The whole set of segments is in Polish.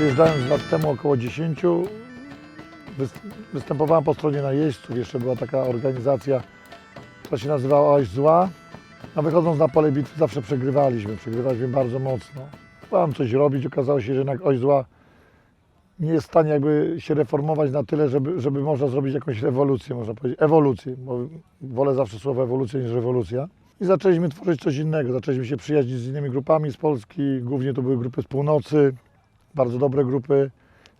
Przyjeżdżając lat temu około 10, występowałem po stronie najeźdźców. Jeszcze była taka organizacja, która się nazywała Oś Zła. A wychodząc na pole bitwy zawsze przegrywaliśmy bardzo mocno. Próbowałem coś robić, okazało się, że jednak Oś Zła nie jest w stanie jakby się reformować na tyle, żeby można zrobić jakąś rewolucję, można powiedzieć, ewolucję, bo wolę zawsze słowo ewolucja niż rewolucja. I zaczęliśmy tworzyć coś innego, zaczęliśmy się przyjaźnić z innymi grupami z Polski, głównie to były grupy z północy, bardzo dobre grupy.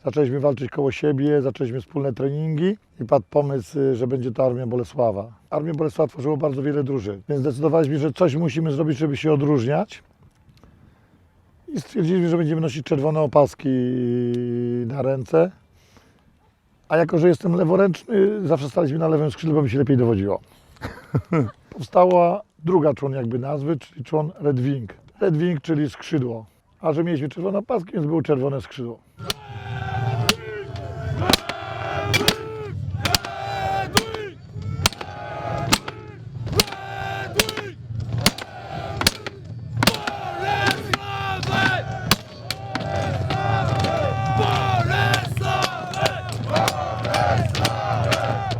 Zaczęliśmy walczyć koło siebie, zaczęliśmy wspólne treningi i padł pomysł, że będzie to Armia Bolesława. Armię Bolesława tworzyło bardzo wiele drużyn, więc zdecydowaliśmy, że coś musimy zrobić, żeby się odróżniać. I stwierdziliśmy, że będziemy nosić czerwone opaski na ręce. A jako, że jestem leworęczny, zawsze staliśmy na lewym skrzydle, bo mi się lepiej dowodziło. Powstała druga człon jakby nazwy, czyli człon Red Wing. Red Wing, czyli skrzydło. A że mieliśmy czerwone opaski, więc było czerwone skrzydło.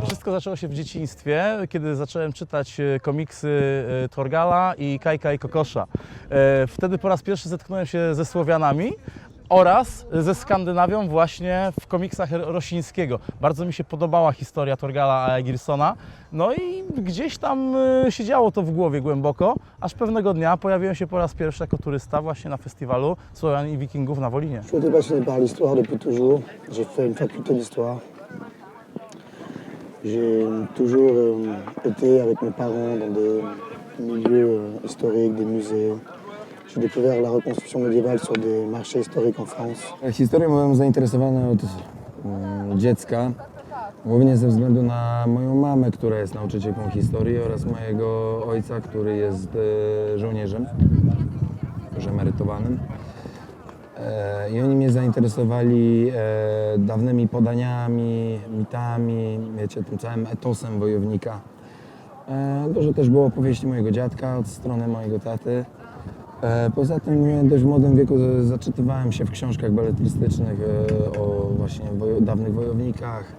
Wszystko zaczęło się w dzieciństwie, kiedy zacząłem czytać komiksy Torgala i Kajka i Kokosza. Wtedy po raz pierwszy zetknąłem się ze Słowianami oraz ze Skandynawią właśnie w komiksach Rosińskiego. Bardzo mi się podobała historia Torgala a Egirsona. No i gdzieś tam siedziało to w głowie głęboko, aż pewnego dnia pojawiłem się po raz pierwszy jako turysta właśnie na festiwalu Słowian i Wikingów na Wolinie. Je suis passionné par l'histoire depuis toujours. J'ai fait une faculté d'histoire. J'ai toujours été avec mes parents dans des milieux historiques, des musées. J'ai découvert la reconstruction médiévale sur des marchés historiques en France. Historią byłem zainteresowany od dziecka, głównie ze względu na moją mamę, która jest nauczycielką historii, oraz mojego ojca, który jest żołnierzem, już emerytowanym. I oni mnie zainteresowali dawnymi podaniami, mitami, wiecie, tym całym etosem wojownika. Dużo też było opowieści mojego dziadka od strony mojego taty. Poza tym w dość młodym wieku zaczytywałem się w książkach beletrystycznych o właśnie dawnych wojownikach.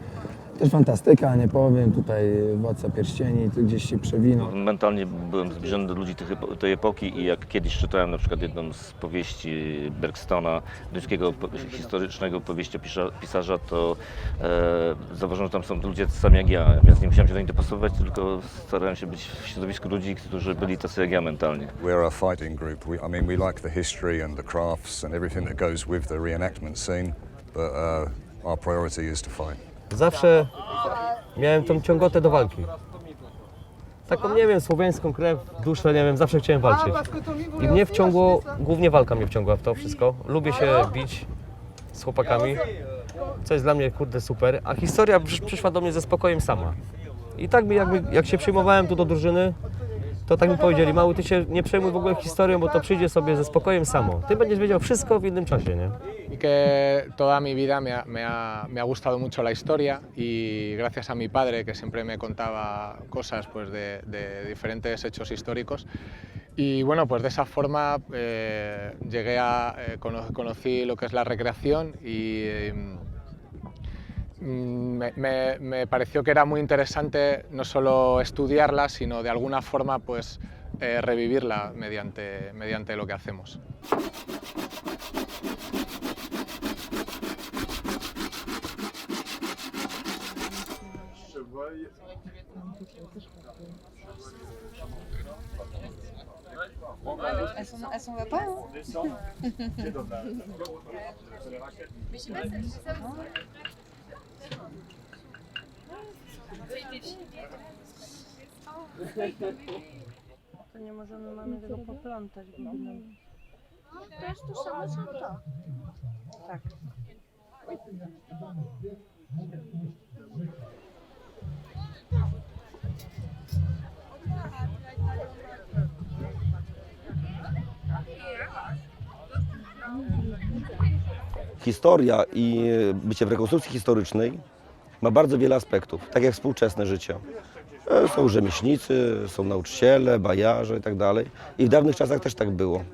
Też fantastyka, nie powiem, tutaj Władca Pierścieni, tu gdzieś się przewinął. Mentalnie byłem zbliżony do ludzi tej epoki i jak kiedyś czytałem na przykład jedną z powieści Bergstona, duńskiego historycznego powieściopisarza, to zauważyłem, że tam są ludzie sami jak ja, więc nie musiałem się do nich dopasowywać, tylko starałem się być w środowisku ludzi, którzy byli tacy jak ja mentalnie. We're a fighting group. We like the history and the crafts and everything that goes with the reenactment scene, but our priority is to fight. Zawsze miałem tą ciągotę do walki. Taką, nie wiem, słowiańską krew, duszę, nie wiem, zawsze chciałem walczyć. I mnie wciągło, głównie walka mnie wciągła w to wszystko. Lubię się bić z chłopakami, co jest dla mnie, kurde, super. A historia przyszła do mnie ze spokojem sama. I tak jak się przyjmowałem tu do drużyny, to tak mi powiedzieli: mały, ty się nie przejmuj w ogóle historią, bo to przyjdzie sobie ze spokojem samo. Ty będziesz wiedział wszystko w innym czasie, nie? Y que toda mi vida me ha gustado mucho la historia y gracias a mi padre, que siempre me contaba cosas pues de diferentes hechos históricos. Y bueno, pues de esa forma conocí lo que es la recreación y me pareció que era muy interesante no solo estudiarla, sino de alguna forma pues revivirla mediante lo que hacemos. Elles s'en va pas, hein? To nie możemy mamy tego poplątać. To jest to samo co to. Tak. Historia i bycie w rekonstrukcji historycznej ma bardzo wiele aspektów, tak jak współczesne życie. Są rzemieślnicy, są nauczyciele, bajarze i tak dalej. I w dawnych czasach też tak było.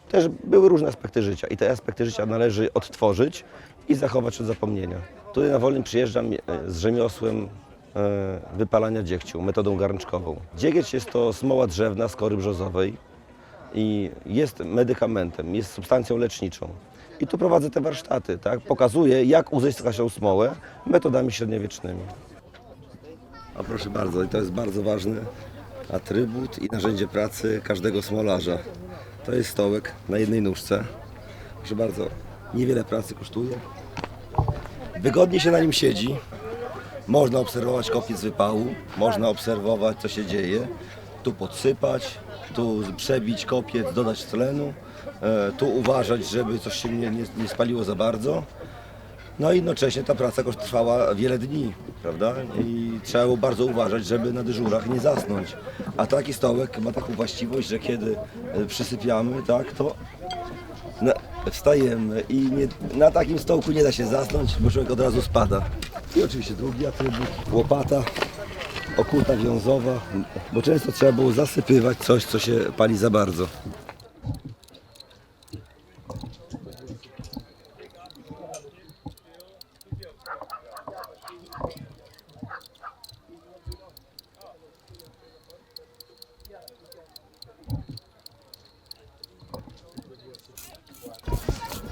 też były różne aspekty życia i te aspekty życia należy odtworzyć i zachować od zapomnienia. Tutaj na Wolnym przyjeżdżam z rzemiosłem wypalania dziegciu, metodą garnczkową. Dziegieć jest to smoła drzewna z kory brzozowej i jest medykamentem, jest substancją leczniczą. I tu prowadzę te warsztaty, tak? Pokazuję, jak uzyskać tą smołę metodami średniowiecznymi. A proszę bardzo, i to jest bardzo ważny atrybut i narzędzie pracy każdego smolarza. To jest stołek na jednej nóżce. Proszę bardzo, niewiele pracy kosztuje. Wygodnie się na nim siedzi. Można obserwować kopiec wypału, można obserwować, co się dzieje. Tu podsypać, tu przebić kopiec, dodać tlenu, tu uważać, żeby coś się nie spaliło za bardzo. No i jednocześnie ta praca trwała wiele dni, prawda? I trzeba było bardzo uważać, żeby na dyżurach nie zasnąć. A taki stołek ma taką właściwość, że kiedy przysypiamy, tak, to wstajemy i na takim stołku nie da się zasnąć, bo człowiek od razu spada. I oczywiście drugi atrybut, łopata, okuta wiązowa, bo często trzeba było zasypywać coś, co się pali za bardzo.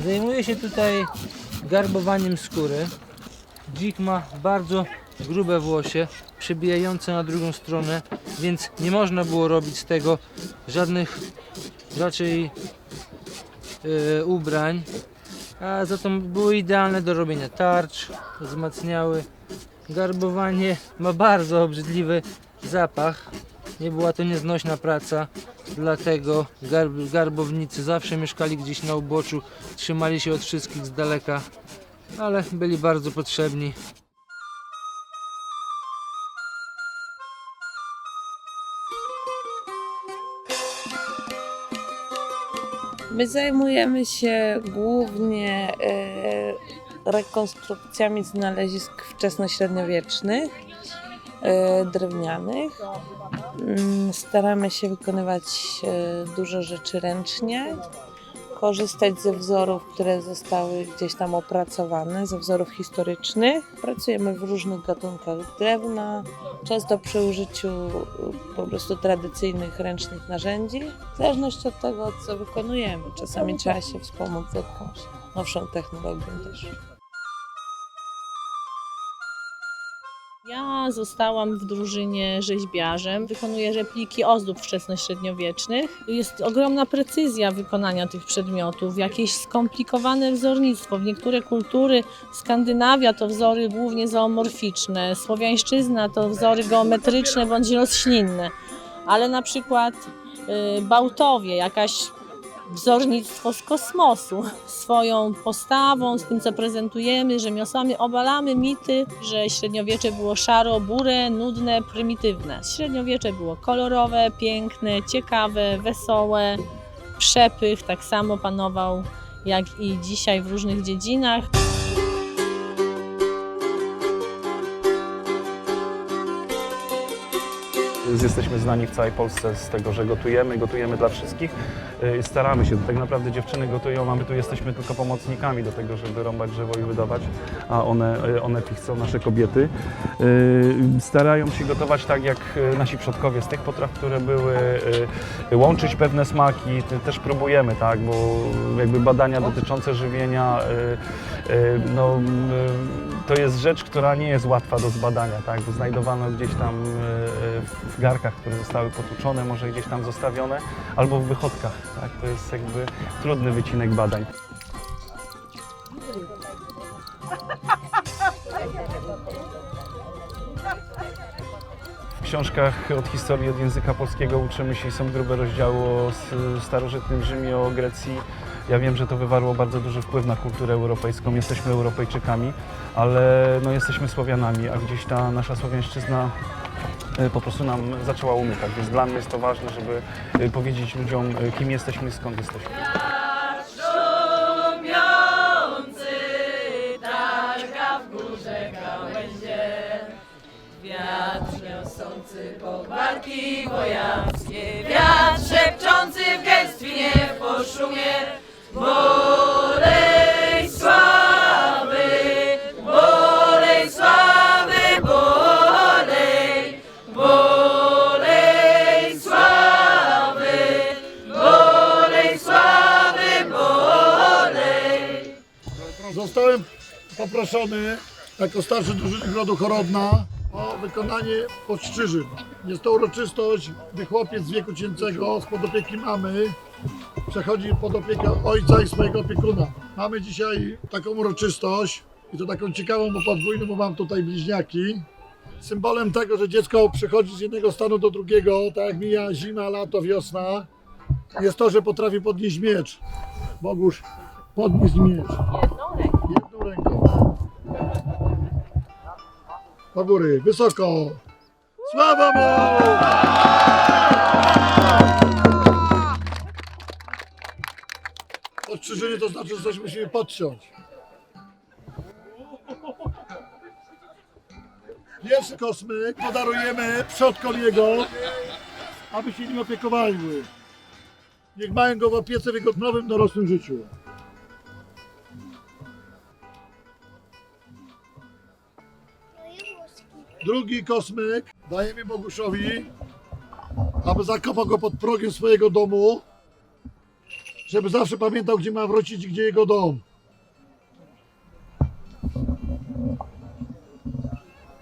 Zajmuję się tutaj garbowaniem skóry. Dzik ma bardzo grube włosie, przebijające na drugą stronę, więc nie można było robić z tego żadnych raczej ubrań, a za to były idealne do robienia tarcz, wzmacniały. Garbowanie ma bardzo obrzydliwy zapach, nie była to nieznośna praca, dlatego garbownicy zawsze mieszkali gdzieś na uboczu, trzymali się od wszystkich z daleka, ale byli bardzo potrzebni. My zajmujemy się głównie rekonstrukcjami znalezisk wczesnośredniowiecznych, drewnianych. Staramy się wykonywać dużo rzeczy ręcznie, korzystać ze wzorów, które zostały gdzieś tam opracowane, ze wzorów historycznych. Pracujemy w różnych gatunkach drewna, często przy użyciu po prostu tradycyjnych ręcznych narzędzi. W zależności od tego, co wykonujemy. Czasami trzeba się wspomóc z jakąś nowszą technologią też. Ja zostałam w drużynie rzeźbiarzem. Wykonuję repliki ozdób wczesnośredniowiecznych. Jest ogromna precyzja wykonania tych przedmiotów, jakieś skomplikowane wzornictwo. W niektóre kultury, Skandynawia to wzory głównie zoomorficzne, słowiańszczyzna to wzory geometryczne bądź roślinne, ale na przykład Bałtowie, jakaś wzornictwo z kosmosu. Swoją postawą, z tym co prezentujemy, rzemiosłami obalamy mity, że średniowiecze było szaro, burę, nudne, prymitywne. Średniowiecze było kolorowe, piękne, ciekawe, wesołe, przepych tak samo panował jak i dzisiaj w różnych dziedzinach. Jesteśmy znani w całej Polsce z tego, że gotujemy dla wszystkich. Staramy się, tak naprawdę dziewczyny gotują, a my tu jesteśmy tylko pomocnikami do tego, żeby rąbać drzewo i wydawać, a one pichcą, nasze kobiety. Starają się gotować tak jak nasi przodkowie z tych potraw, które były, łączyć pewne smaki, też próbujemy, tak, bo jakby badania dotyczące żywienia, no, to jest rzecz, która nie jest łatwa do zbadania, tak, bo znajdowano gdzieś tam w garkach, które zostały potłuczone, może gdzieś tam zostawione, albo w wychodkach, tak, to jest jakby trudny wycinek badań. W książkach od historii, od języka polskiego uczymy się i są grube rozdziały o starożytnym Rzymie, o Grecji. Ja wiem, że to wywarło bardzo duży wpływ na kulturę europejską. Jesteśmy Europejczykami, ale no, jesteśmy Słowianami, a gdzieś ta nasza słowiańszczyzna po prostu nam zaczęła umykać. Więc dla mnie jest to ważne, żeby powiedzieć ludziom, kim jesteśmy i skąd jesteśmy. Wiatr niosący pogładki wojawskie, wiatr szepczący w gęstwinie w poszumie Zostałem poproszony jako starszy drużyny Grodu Chorodna o wykonanie podszczyżyn. Jest to uroczystość, gdy chłopiec z wieku cięcego spod opieki mamy przechodzi pod opiekę ojca i swojego opiekuna. Mamy dzisiaj taką uroczystość i to taką ciekawą, bo podwójną, bo mam tutaj bliźniaki. Symbolem tego, że dziecko przechodzi z jednego stanu do drugiego, tak jak mija zima, lato, wiosna, jest to, że potrafi podnieść miecz. Bogusz, podnieść miecz. Jedną ręką. Do góry, wysoko. Sława mu! Podstrzyżenie to znaczy, że coś musimy podciąć. Pierwszy kosmyk podarujemy przodkom jego, aby się nim opiekowali. Niech mają go w opiece w jego nowym dorosłym życiu. Drugi kosmyk dajemy Boguszowi, aby zakopał go pod progiem swojego domu, żeby zawsze pamiętał, gdzie ma wrócić i gdzie jego dom.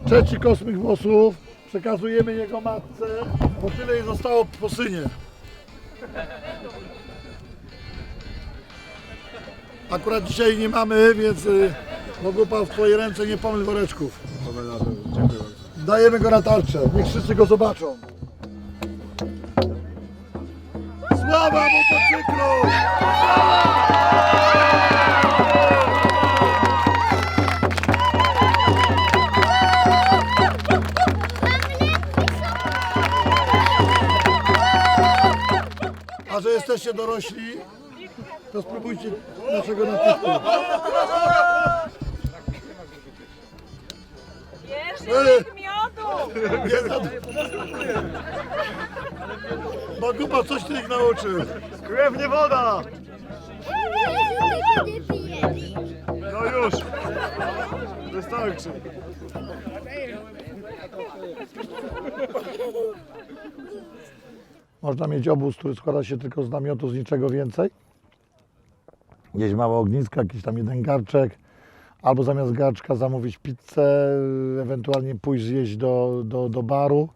Trzeci kosmyk włosów przekazujemy jego matce, bo tyle jej zostało po synie. Akurat dzisiaj nie mamy, więc Bogupa, w twoje ręce nie pomyl woreczków. Dajemy go na tarczę, niech wszyscy go zobaczą. Sława motocyklu! A że jesteście dorośli, to spróbujcie naszego napisku. Bogupa, coś ty ich nauczył. Krew nie woda! No już! Wystarczy. Można mieć obóz, który składa się tylko z namiotu, z niczego więcej. Gdzieś małe ognisko, jakiś tam jeden garczek. Albo zamiast garczka zamówić pizzę, ewentualnie pójść zjeść do baru.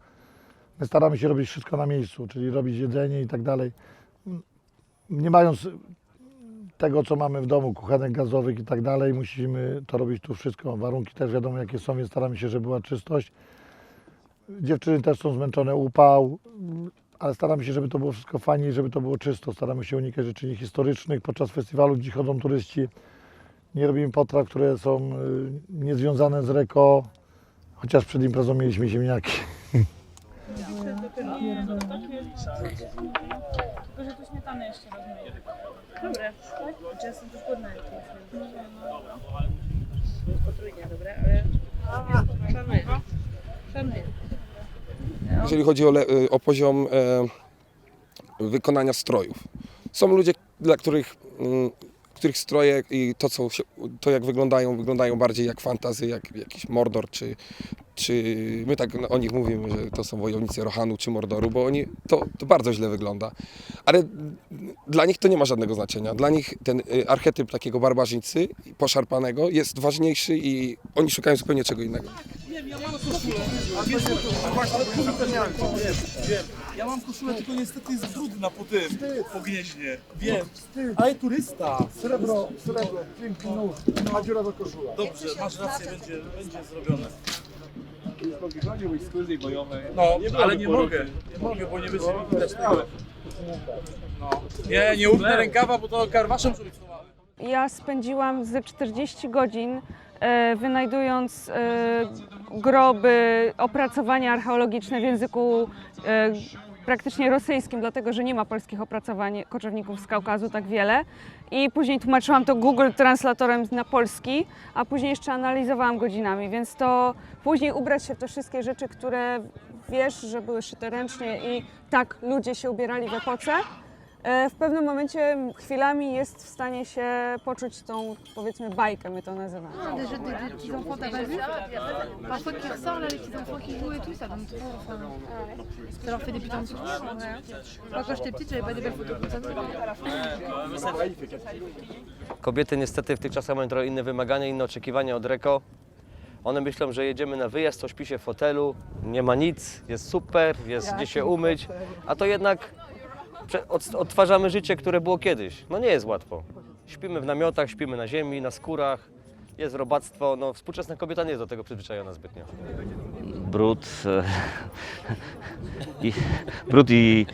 My staramy się robić wszystko na miejscu, czyli robić jedzenie i tak dalej. Nie mając tego, co mamy w domu, kuchenek gazowych i tak dalej, musimy to robić tu wszystko. Warunki też wiadomo jakie są, więc staramy się, żeby była czystość. Dziewczyny też są zmęczone, upał, ale staramy się, żeby to było wszystko fajnie i żeby to było czysto. Staramy się unikać rzeczy niehistorycznych. Podczas festiwalu, gdzie chodzą turyści, nie robimy potraw, które są niezwiązane z reko, chociaż przed imprezą mieliśmy ziemniaki. Tylko, że tu śmietanę jeszcze rozmyję. Dobre. Ja jestem też głodna. Potrójnie, dobre, ale szanuję. Jeżeli chodzi o poziom wykonania strojów. Są ludzie, dla których stroje i to jak wyglądają bardziej jak fantasy, jak jakiś Mordor, czy my tak o nich mówimy, że to są wojownicy Rohanu czy Mordoru, bo oni to bardzo źle wygląda. Ale dla nich to nie ma żadnego znaczenia. Dla nich ten archetyp takiego barbarzyńcy poszarpanego jest ważniejszy i oni szukają zupełnie czego innego. Wiem, ja mam koszulę, a wiesz, ale kurde też miałem, wiem. Ja mam koszulę, tylko niestety jest brudna po gnieźnie. Wiem, ale turysta. Srebro, piękny nóż, a dziurawa koszula. Dobrze, masz rację, będzie zrobione. Wojskowej bojowej. No, ale nie mogę, bo nie będzie widać tego. No. Nie upnę rękawa, bo to karwasze muszą być schowane. Ja spędziłam ze 40 godzin wynajdując groby, opracowania archeologiczne w języku praktycznie rosyjskim, dlatego że nie ma polskich opracowań koczowników z Kaukazu tak wiele. I później tłumaczyłam to Google Translatorem na polski, a później jeszcze analizowałam godzinami, więc to później ubrać się w te wszystkie rzeczy, które wiesz, że były szyte ręcznie i tak ludzie się ubierali w epoce. w pewnym momencie chwilami jest w stanie się poczuć tą, powiedzmy, bajkę, my to nazywamy. Des jeux des petits enfants, t'as pas vu? Parfois qui ressort là, les petits enfants qui jouent et tout, ça donne trop. Enfin, ça leur fait des putains de souvenirs. Moi, quand j'étais petite, j'avais pas des belles photos comme ça. Kobiety niestety w tych czasach mają trochę inne wymagania, inne oczekiwania od Reko. One myślą, że jedziemy na wyjazd, coś śpi się w fotelu, nie ma nic, jest super, jest gdzie się umyć, a to jednak odtwarzamy życie, które było kiedyś. No nie jest łatwo. Śpimy w namiotach, śpimy na ziemi, na skórach, jest robactwo. No, współczesna kobieta nie jest do tego przyzwyczajona zbytnio. Brud i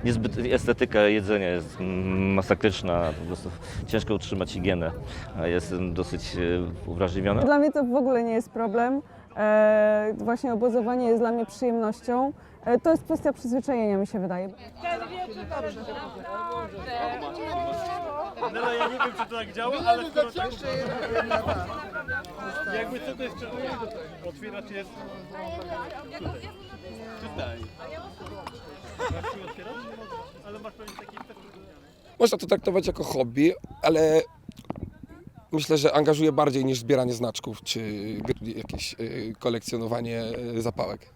niezbyt estetyka jedzenia jest masakryczna, po prostu ciężko utrzymać higienę, a jestem dosyć uwrażliwiony. Dla mnie to w ogóle nie jest problem. Właśnie obozowanie jest dla mnie przyjemnością. To jest kwestia przyzwyczajenia, mi się wydaje. Nela, ja nie wiem, czy to tak działa, ale skoro tak... Jakby co to jest otwieracz jest... Tutaj. Masz tu otwierać? Ale masz pewnie taki... Można to traktować jako hobby, ale myślę, że angażuje bardziej niż zbieranie znaczków czy jakieś kolekcjonowanie zapałek.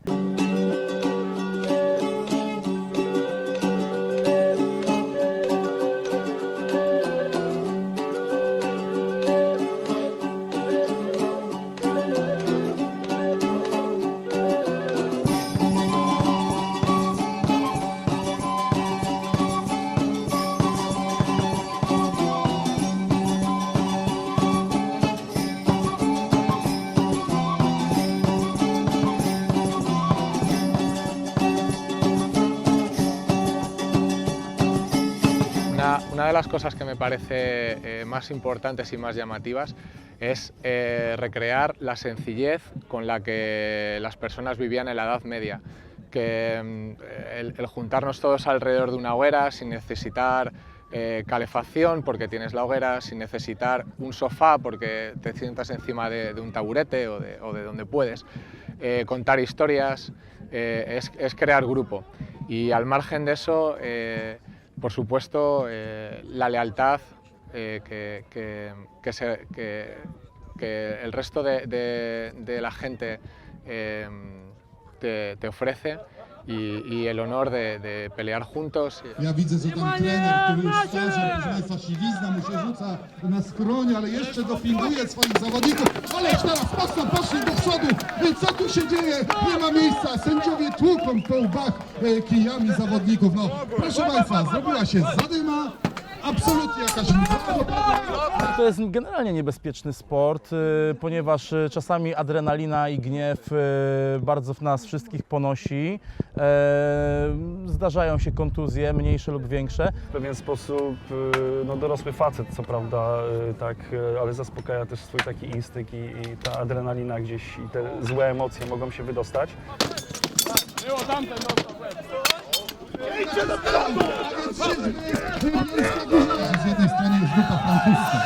Una de las cosas que me parece más importantes y más llamativas es recrear la sencillez con la que las personas vivían en la Edad Media. Que el juntarnos todos alrededor de una hoguera sin necesitar calefacción porque tienes la hoguera, sin necesitar un sofá porque te sientas encima de un taburete o de donde puedes, contar historias, es crear grupo. Y al margen de eso, por supuesto, la lealtad que el resto de la gente te ofrece y el honor de pelear juntos. Ja widzę, że tam trener, który już starzał, proszę Państwa, siwizna mu się rzuca na skronie, ale jeszcze dopinguje swoich zawodników. Ależ teraz mocno poszli do przodu. Co tu się dzieje? Nie ma miejsca. Sędziowie tłuką po łbach kijami zawodników. No, proszę Państwa, zrobiła się zadyma. Absolutnie jakaś mgła. To jest generalnie niebezpieczny sport, ponieważ czasami adrenalina i gniew bardzo nas wszystkich ponosi. Zdarzają się kontuzje, mniejsze lub większe. W pewien sposób no, dorosły facet, co prawda, tak, ale zaspokaja też swój taki instynkt i ta adrenalina gdzieś i te złe emocje mogą się wydostać. Było tamten, Idźcie do przodu! Z jednej strony jest grupa francuska.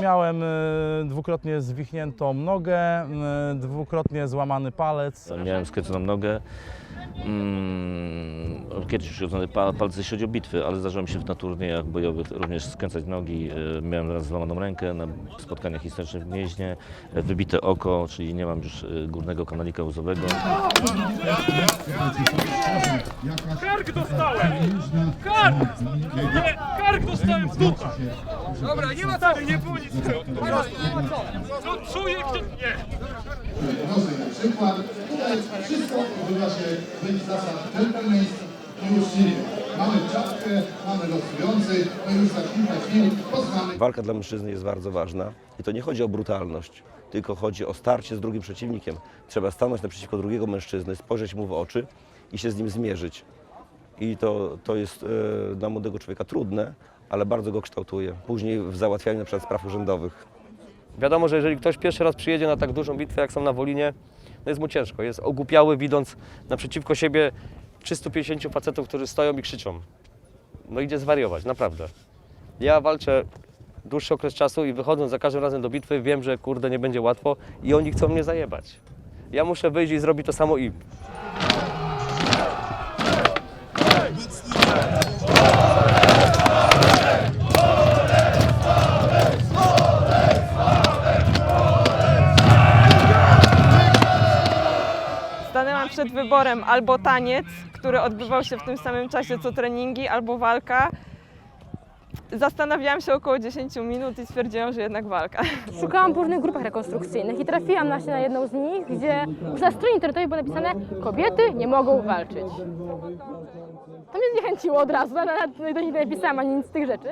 Miałem dwukrotnie zwichniętą nogę, dwukrotnie złamany palec. Miałem skręconą nogę. Kiedyś uszkodzone palce, jeśli chodzi o bitwy, ale zdarzyło mi się na turniejach bojowych również skręcać nogi. Miałem raz złamaną rękę na spotkaniach historycznych w Gnieźnie, wybite oko, czyli nie mam już górnego kanalika łzowego. Kark dostałem! Kark! Nie, kark dostałem w dupę! Dobra, nie ma co, nie było nic. Co czuję, kto... Nie! Może na przykład, tutaj wszystko odbywa się według zasad dżentelmeńskich i uczciwie. Mamy czapkę, mamy losujący, my już za kilka chwil poznamy. Walka dla mężczyzny jest bardzo ważna i to nie chodzi o brutalność, tylko chodzi o starcie z drugim przeciwnikiem. Trzeba stanąć naprzeciwko drugiego mężczyzny, spojrzeć mu w oczy i się z nim zmierzyć. I to jest dla młodego człowieka trudne, ale bardzo go kształtuje. Później w załatwianiu na przykład spraw urzędowych. Wiadomo, że jeżeli ktoś pierwszy raz przyjedzie na tak dużą bitwę, jak są na Wolinie, no jest mu ciężko. Jest ogłupiały, widząc naprzeciwko siebie 350 facetów, którzy stoją i krzyczą. no idzie zwariować, naprawdę. Ja walczę dłuższy okres czasu i wychodząc za każdym razem do bitwy wiem, że kurde nie będzie łatwo i oni chcą mnie zajebać. Ja muszę wyjść i zrobić to samo im. Stanęłam przed wyborem albo taniec, który odbywał się w tym samym czasie co treningi, albo walka. Zastanawiałam się około 10 minut i stwierdziłam, że jednak walka. Szukałam w różnych grupach rekonstrukcyjnych i trafiłam na jedną z nich, gdzie już na stronie internetowej było napisane: kobiety nie mogą walczyć. To mnie zniechęciło od razu, nawet do nich nie napisałam ani nic z tych rzeczy.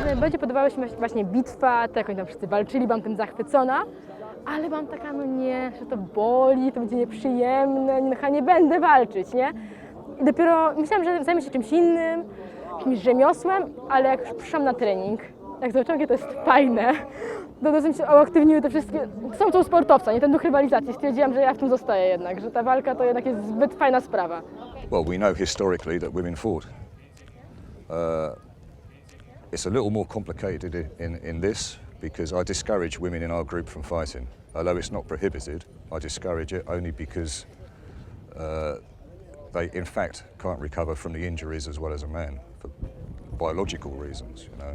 Najbardziej podobała się mi właśnie bitwa, to jak oni tam wszyscy walczyli, byłam tym zachwycona. Ale mam taka, no nie, że to boli, to będzie nieprzyjemne, no chyba nie będę walczyć, nie? I dopiero myślałam, że zajmę się czymś innym, jakimś rzemiosłem, ale jak już przyszłam na trening, jak zobaczyłam, jakie to jest fajne, to dosyć się uaktywniły te wszystkie, są to sportowca, nie ten duch rywalizacji, stwierdziłam, że ja w tym zostaję jednak, że ta walka to jednak jest zbyt fajna sprawa. Well, we know historically that women fought. It's a little more complicated in this because I discourage women in our group from fighting. Although it's not prohibited, I discourage it only because they in fact can't recover from the injuries as well as a man for biological reasons, you know.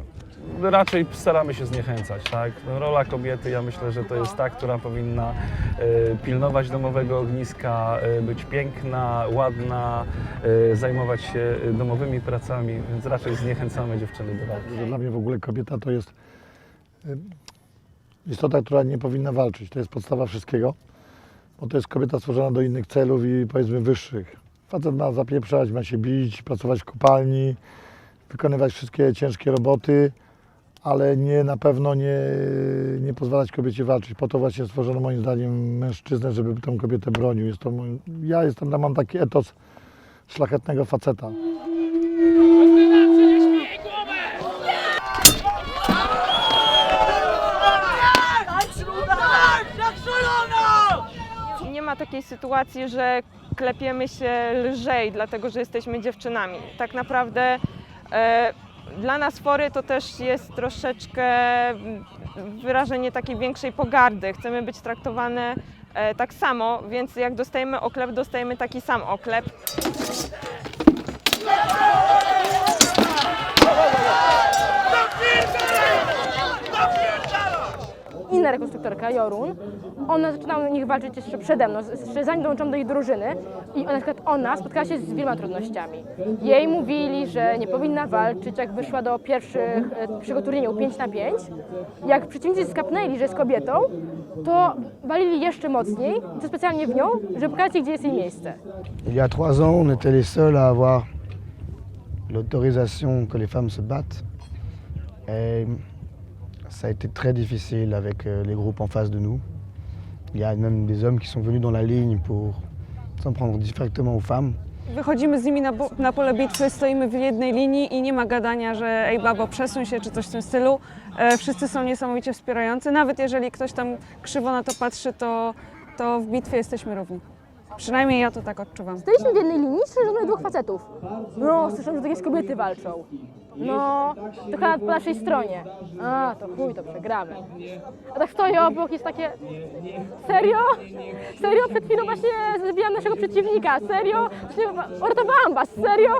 Raczej staramy się zniechęcać, tak? No, rola kobiety, ja myślę, że to jest ta, która powinna pilnować domowego ogniska, być piękna, ładna, zajmować się domowymi pracami, więc raczej zniechęcamy dziewczyny do walki. Dla mnie w ogóle kobieta to jest istota, która nie powinna walczyć. To jest podstawa wszystkiego, bo to jest kobieta stworzona do innych celów i powiedzmy wyższych. Facet ma zapieprzać, ma się bić, pracować w kopalni, wykonywać wszystkie ciężkie roboty, ale na pewno nie pozwalać kobiecie walczyć. Po to właśnie stworzono moim zdaniem mężczyznę, żeby tę kobietę bronił. Mam taki etos szlachetnego faceta. Nie ma takiej sytuacji, że klepiemy się lżej, dlatego że jesteśmy dziewczynami. Tak naprawdę dla nas fory to też jest troszeczkę wyrażenie takiej większej pogardy. Chcemy być traktowane tak samo, więc jak dostajemy oklep, dostajemy taki sam oklep. Inna rekonstruktorka, Jorun, ona zaczynała u nich walczyć jeszcze przede mną, jeszcze zanim dołączyłam do jej drużyny i na przykład ona spotkała się z wieloma trudnościami. Jej mówili, że nie powinna walczyć, jak wyszła do pierwszego turnieju 5 na 5. Jak przeciwnicy skapnęli, że jest kobietą, to walili jeszcze mocniej, i to specjalnie w nią, żeby pokazać jej, gdzie jest jej miejsce. Il y a 3 ans, on était les seuls à avoir l'autorisation que les femmes se battent. Et ça a été très difficile avec les groupes en face de nous. Il y a même des hommes qui sont venus dans la ligne pour s'en prendre directement aux femmes. Wychodzimy z nimi na pole bitwy, stoimy w jednej linii i nie ma gadania, że ej babo, przesuń się czy coś w tym stylu. Wszyscy są niesamowicie wspierający. Nawet jeżeli ktoś tam krzywo na to patrzy, to w bitwie jesteśmy równi. Przynajmniej ja to tak odczuwam. Staliśmy w jednej linii, strzeżonych 2 facetów. No, słyszałem, że jakieś kobiety walczą. No, to chyba po naszej stronie. A, to chuj, to przegramy. A tak stoję obok, jest takie... Serio? Serio? Przed chwilą właśnie zabijam naszego przeciwnika. Serio? Uratowałam was, serio?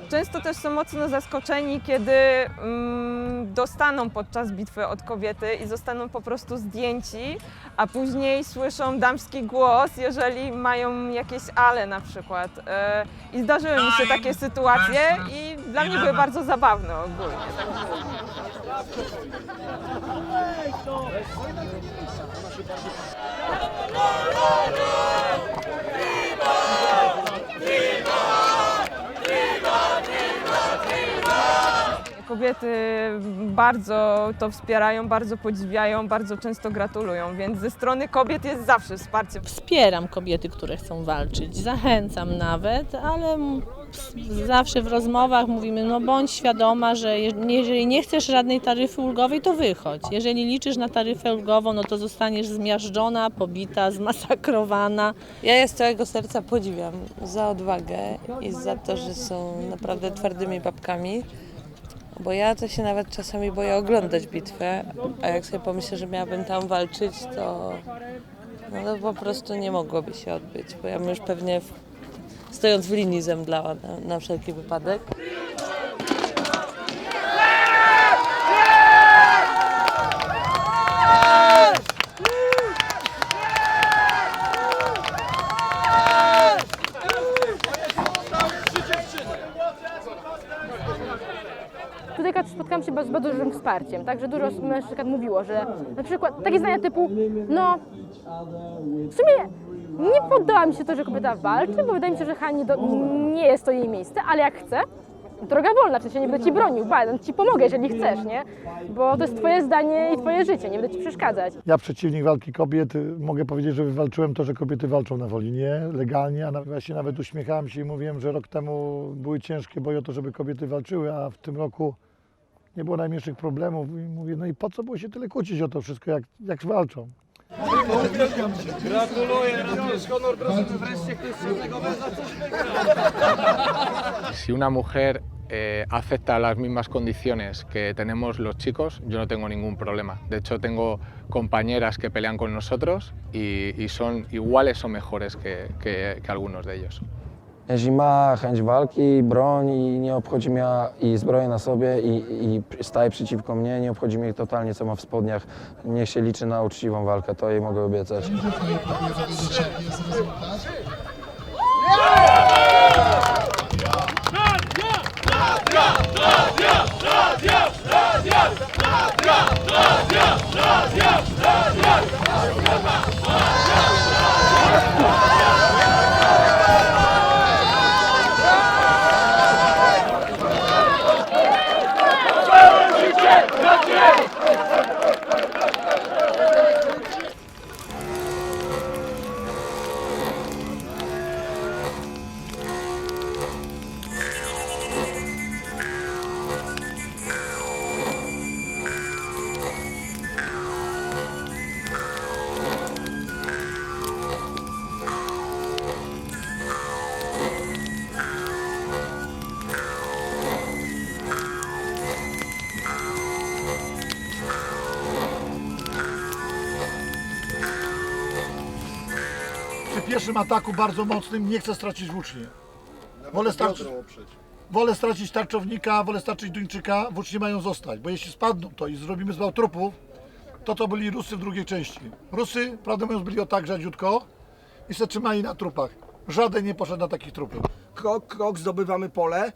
Często też są mocno zaskoczeni, kiedy dostaną podczas bitwy od kobiety i zostaną po prostu zdjęci, a później słyszą damski głos, jeżeli mają jakieś ale na przykład. I zdarzyły mi się takie sytuacje i dla mnie były bardzo zabawne ogólnie. Jako kobiety bardzo to wspierają, bardzo podziwiają, bardzo często gratulują, więc ze strony kobiet jest zawsze wsparcie. Wspieram kobiety, które chcą walczyć, zachęcam nawet, ale zawsze w rozmowach mówimy, no bądź świadoma, że jeżeli nie chcesz żadnej taryfy ulgowej, to wychodź. Jeżeli liczysz na taryfę ulgową, no to zostaniesz zmiażdżona, pobita, zmasakrowana. Ja je z całego serca podziwiam za odwagę i za to, że są naprawdę twardymi babkami, bo ja to się nawet czasami boję oglądać bitwę, a jak sobie pomyślę, że miałabym tam walczyć, to po prostu nie mogłoby się odbyć, bo ja bym już pewnie stojąc w linii zemdlała na wszelki wypadek. Tutaj spotkałam się z bardzo dużym wsparciem, także dużo mężczyzn mówiło, że na przykład takie zdania typu, no w sumie nie podoba mi się to, że kobieta walczy, bo wydaje mi się, że nie jest to jej miejsce, ale jak chce, droga wolna, w sensie nie będę ci bronił, ci pomogę, jeżeli chcesz, nie? Bo to jest twoje zdanie i twoje życie, nie będę ci przeszkadzać. Ja przeciwnik walki kobiet, mogę powiedzieć, że wywalczyłem to, że kobiety walczą na Wolinie legalnie, a właśnie nawet uśmiechałem się i mówiłem, że rok temu były ciężkie boje o to, żeby kobiety walczyły, a w tym roku nie było najmniejszych problemów i mówię, no i po co było się tyle kłócić o to wszystko, jak walczą. Gratuluję, ratujesz honor drużyny, wreszcie ktoś z tego za coś Si una mujer acepta las mismas condiciones que tenemos los chicos, yo no tengo ningún problema. De hecho, tengo compañeras que pelean con nosotros y son iguales o mejores que algunos de ellos. Jeśli ma chęć walki, broń i nie obchodzi mnie i zbroję na sobie i staje przeciwko mnie, nie obchodzi mnie totalnie co ma w spodniach, niech się liczy na uczciwą walkę, to jej mogę obiecać. Przy pierwszym ataku bardzo mocnym nie chcę stracić włóczni. Wolę stracić tarczownika, wolę stracić Duńczyka, włócznie mają zostać, bo jeśli spadną to i zrobimy zwał trupów, to byli Rusy w drugiej części. Rusy, prawdę mówiąc, byli o tak rzadziutko i się trzymali na trupach. Żaden nie poszedł na takich trupów. Krok, zdobywamy pole.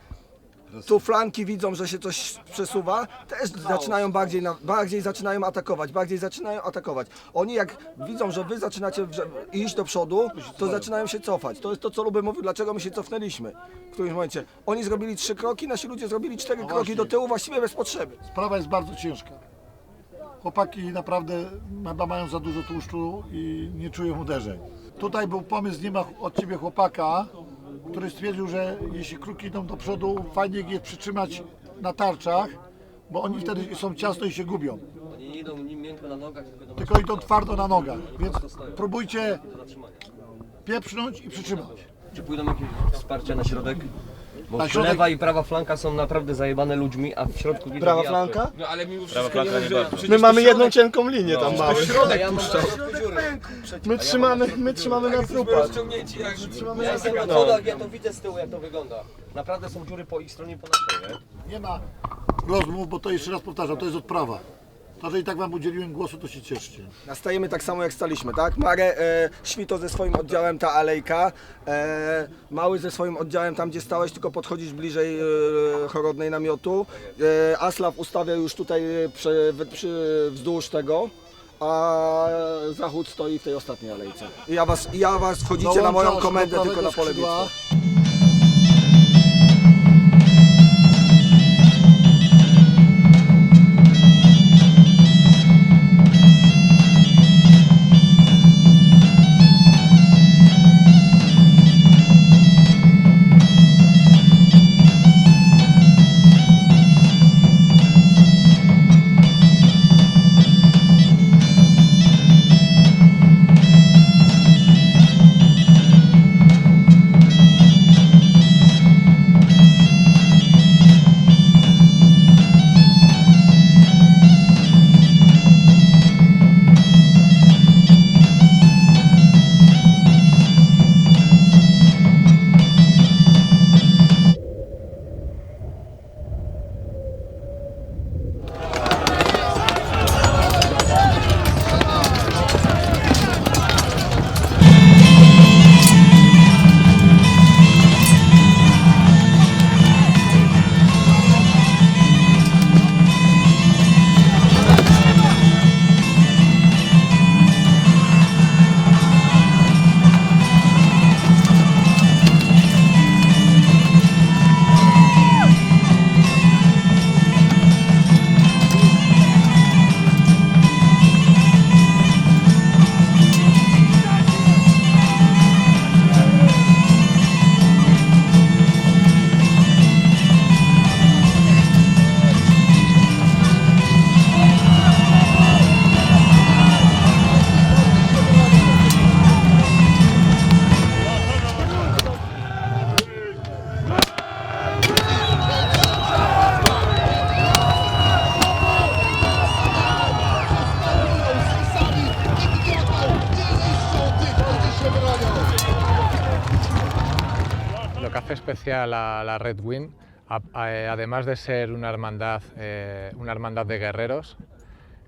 Tu flanki widzą, że się coś przesuwa, też zaczynają bardziej zaczynają atakować. Oni jak widzą, że wy zaczynacie iść do przodu, to zaczynają się cofać. To jest to, co Luby mówił, dlaczego my się cofnęliśmy w którymś momencie. Oni zrobili 3 kroki, nasi ludzie zrobili 4 kroki do tyłu, właściwie bez potrzeby. Sprawa jest bardzo ciężka. Chłopaki naprawdę chyba mają za dużo tłuszczu i nie czują uderzeń. Tutaj był pomysł, nie ma od ciebie chłopaka, który stwierdził, że jeśli kruki idą do przodu, fajnie je przytrzymać na tarczach, bo oni wtedy są ciasno i się gubią. Oni nie idą miękko na nogach, tylko idą twardo na nogach, więc próbujcie pieprznąć i przytrzymać. Czy pójdą jakieś wsparcia na środek? Bo Na środek... lewa i prawa flanka są naprawdę zajebane ludźmi, a w środku widać Prawa wiatry. flanka? No ale mimo Prawa wszystko flanka nie bardzo. My mamy jedną cienką linię tam To mamy. środek Ja mam puszcza. My trzymamy na trupach. Rozciągnięci jak Ja jestem na schodach, ja to widzę z tyłu, jak to wygląda. Naprawdę są dziury po ich stronie, po naszej, nie? Nie ma rozmów, bo to jeszcze raz powtarzam, to jest odprawa. To, że i tak wam udzieliłem głosu, to się cieszcie. Nastajemy tak samo jak staliśmy, tak? Marek, Świto ze swoim oddziałem, ta alejka, Mały ze swoim oddziałem tam gdzie stałeś, tylko podchodzisz bliżej Chorodnej namiotu. Aslaw ustawia już tutaj wzdłuż tego, a Zachód stoi w tej ostatniej alejce. I ja was wchodzicie na moją komendę tylko na pole bitwy. que hace especial a la Red Wing, además de ser una hermandad de guerreros,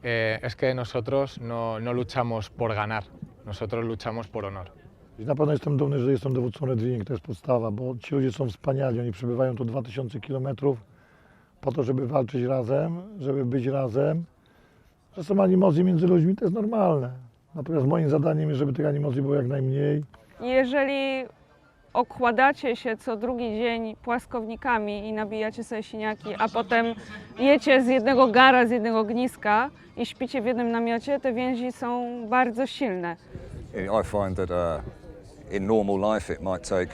es que nosotros no luchamos por ganar, nosotros luchamos por honor. Na pewno jestem dumny, że jestem dowódcą Red Wing, to jest podstawa, bo ci ludzie są wspaniali, oni przebywają tu 2000 km po to, żeby walczyć razem, żeby być razem. Że są animozje między ludźmi, to jest normalne. Natomiast moim zadaniem jest, żeby tych animozji było jak najmniej. Jeżeli okładacie się co drugi dzień płaskownikami i nabijacie sobie siniaki, a potem jecie z jednego gara, z jednego ogniska i śpicie w jednym namiocie, te więzi są bardzo silne. I find that in normal life it might take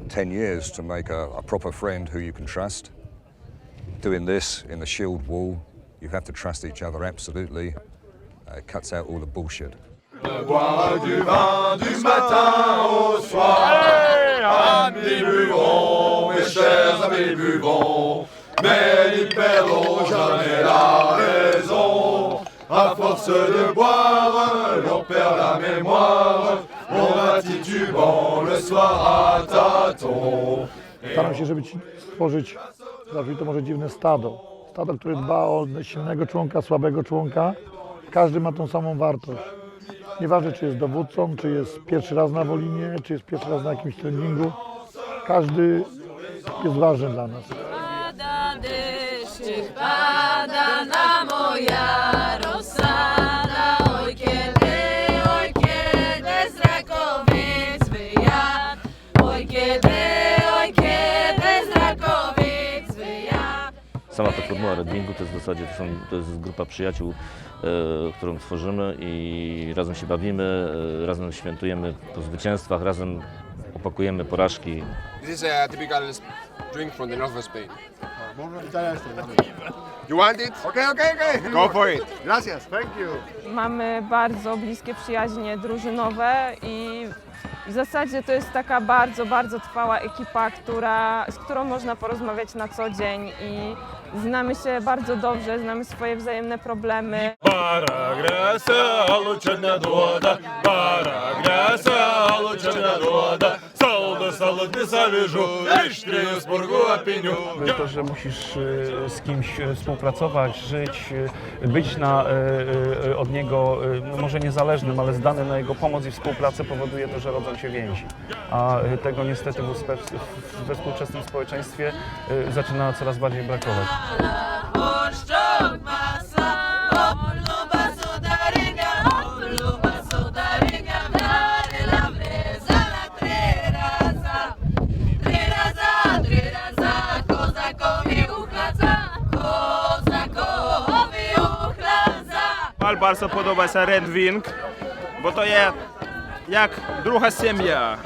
10 years to make a proper friend who you can trust. Doing this in the shield wall, you have to trust each other absolutely. It cuts out all the bullshit. Boire du vin du matin au soir. Amis buvons, mes chers amis buvons, mais n'y perdons jamais la raison. À force de boire, l'on perd la mémoire. On va titubant le soir à tâtons. Staram się, żeby stworzyć, zabrzmi to może dziwne stado. Stado, które dba o silnego członka, słabego członka. Każdy ma tą samą wartość. Nieważne, czy jest dowódcą, czy jest pierwszy raz na Wolinie, czy jest pierwszy raz na jakimś treningu. Każdy jest ważny dla nas. Pada deszczyk, pada na moja rozsada. Oj kiedy z Rakowic wyjadł. Oj kiedy z Rakowic wyjadł. Sama ta formuła Red Wingu to jest w zasadzie to jest grupa przyjaciół, którą tworzymy i razem się bawimy, razem świętujemy po zwycięstwach, razem opakujemy porażki. This is a typical drink from the north of Spain. You want it? Okay. Go for it. Gracias, thank you. Mamy bardzo bliskie przyjaźnie drużynowe i w zasadzie to jest taka bardzo, bardzo trwała ekipa, z którą można porozmawiać na co dzień i znamy się bardzo dobrze, znamy swoje wzajemne problemy. To, że musisz z kimś współpracować, żyć, być od niego może niezależnym, ale zdany na jego pomoc i współpracę powoduje to, że rodzą się więzi. A tego niestety we współczesnym społeczeństwie zaczyna coraz bardziej brakować. Bardzo podoba się Red Wing, bo to jest jak druga сім'я.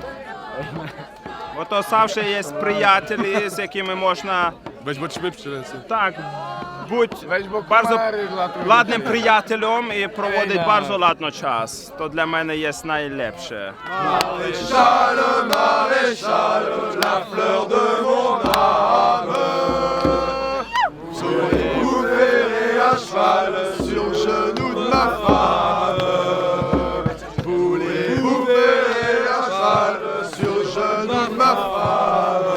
Bo to zawsze jest przyjaciel, z jakim można... Weź, bo ci przylecę. Tak, być bardzo ładnym przyjacielem i prowadzić bardzo ładny czas. To dla mnie jest najlepsze. Maréchal, maréchal, la fleur de mon âme. Soyez-vous ferré à cheval sur le genou de ma femme. Voulez-vous ferrer à cheval sur le genou de ma femme?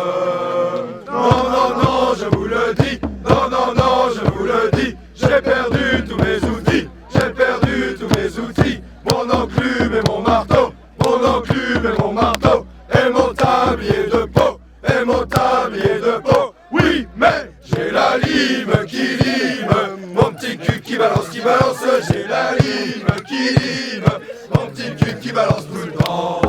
Non, non, non, je vous le dis. Non, non, non, je vous le dis. J'ai perdu tous mes outils. J'ai perdu tous mes outils. Mon enclume et mon marteau. Mon enclume et mon marteau. Et mon tablier de peau. Et mon tablier de peau. Oui, mais j'ai la lime qui lime. Mon petit cul qui balance, j'ai la lime qui lime. Mon petit cul qui balance tout le temps.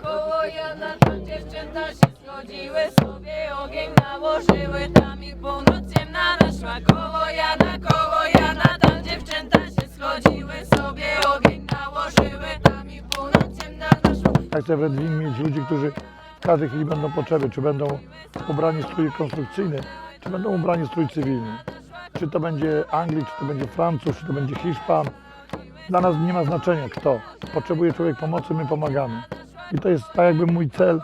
Koło Jana, tam dziewczęta się schodziły, sobie ogień nałożyły, tam ich północ ciemna naszła. Koło Jana, tam dziewczęta się schodziły, sobie ogień nałożyły, tam ich północ ciemna naszła. Ja chcę w Red Wing mieć ludzi, którzy w każdej chwili będą potrzeby, czy będą ubrani w strój konstrukcyjny, czy będą ubrani w strój cywilny. Czy to będzie Anglik, czy to będzie Francuz, czy to będzie Hiszpan. Dla nas nie ma znaczenia kto. Potrzebuje człowiek pomocy, my pomagamy. I to jest tak jakby mój cel,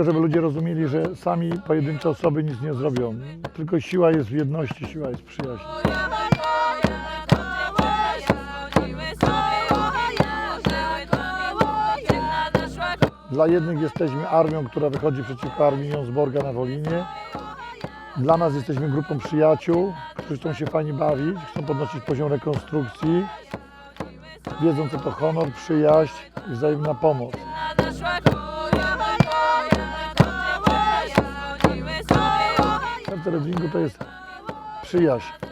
żeby ludzie rozumieli, że sami pojedyncze osoby nic nie zrobią. Tylko siła jest w jedności, siła jest w przyjaźni. Dla jednych jesteśmy armią, która wychodzi przeciwko armii Jonsborga na Wolinie. Dla nas jesteśmy grupą przyjaciół, którzy chcą się fajnie bawić, chcą podnosić poziom rekonstrukcji. Wiedzą, co to honor, przyjaźń i wzajemna pomoc. Serce Redwingu to jest przyjaźń.